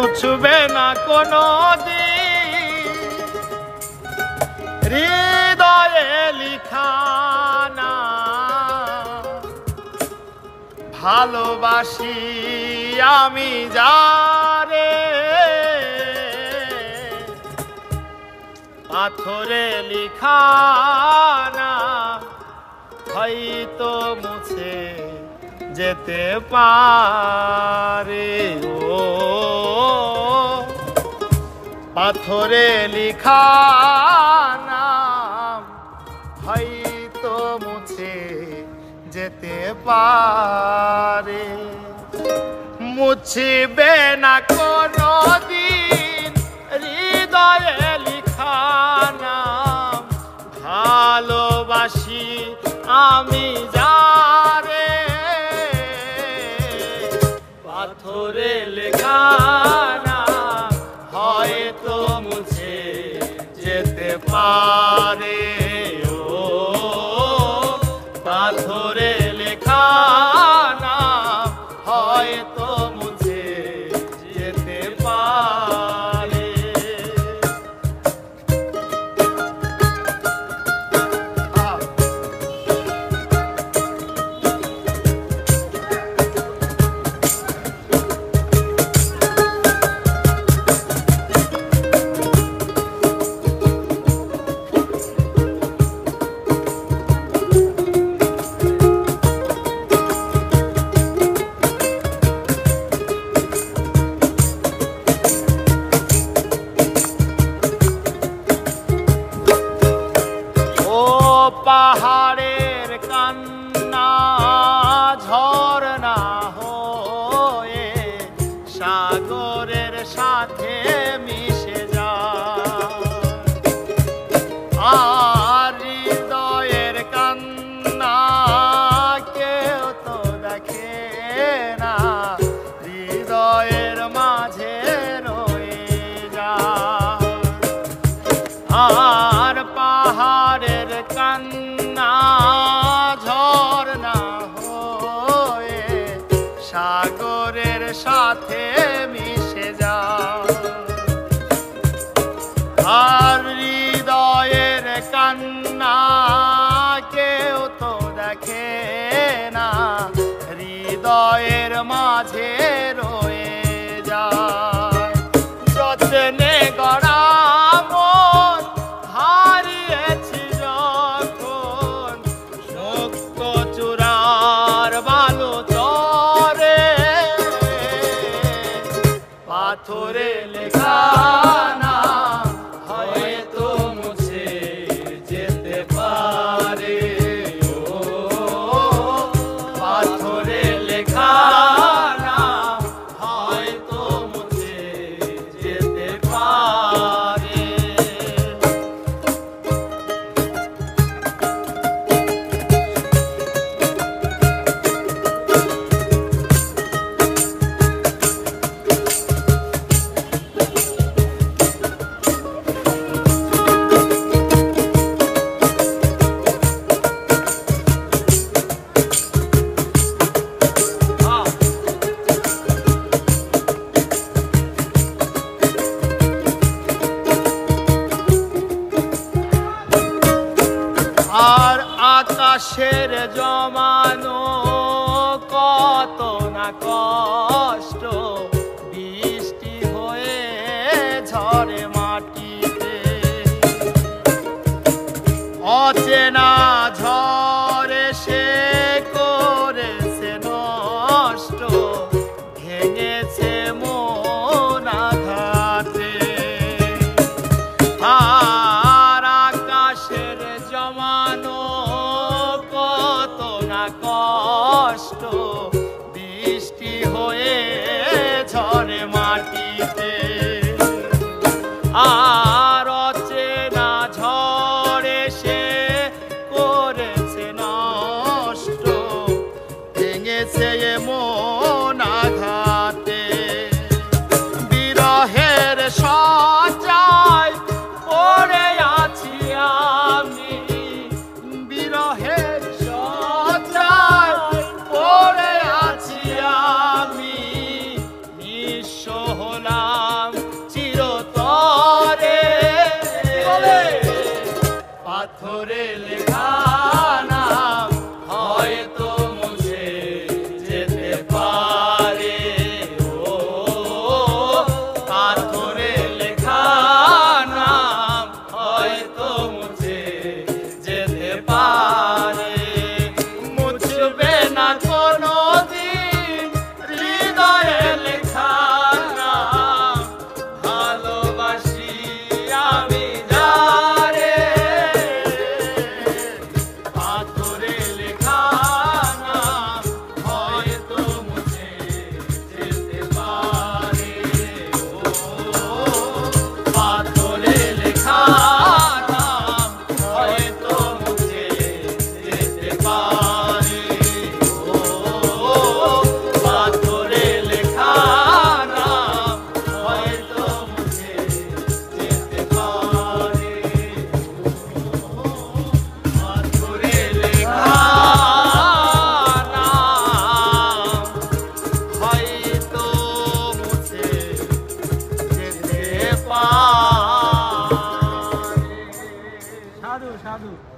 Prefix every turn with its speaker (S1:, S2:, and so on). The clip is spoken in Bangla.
S1: মুছবে না কোনো দিন হৃদয়ে লিখানা ভালোবাসি আমি যারে পাথরে লিখানা হয়তো মুছে যেতে পারে ও পাথরে লিখানা হয়তো মুছে যেতে পারে মুছবে না কোনো দিন হৃদয়ে লিখানা ভালোবাসি আমি যারে পাথরে লেখানা হয়তো মুছে যেতে পারে ও পাথরে লেখানা হয়তো মুছে যেতে পারে পাহাড়ের কান্না ঝরনা হয়ে সাগরের সাথে মিশে যায় আর হৃদয়ের কান্না কেউ তো দেখে না হৃদয়ের মাঝে রয়ে যায় আর পাহাড়ের কান্না ঝরনা হয়ে সাগরের সাথে মিশে যায় আর হৃদয়ের কান্না কেউ তো দেখে না হৃদয়ের মাঝে রয়ে যায় যত্নে গড়া পাথরে লেখানা হয়তো মুছে যেতে পারে ও পাথরে লেখানা হয়তো মুছে যেতে পারে আর আকাশের জমানো কত না কষ্ট বৃষ্টি হয়ে ঝরে মাটিতে অচেনা ঝড়ে সে করেছে নষ্ট ভেঙেছে মন আঘাতে আর আকাশের জমানো কত না কষ্ট বৃষ্টি হয়ে ঝরে মাটিতে পারে।
S2: সাধু সাধু।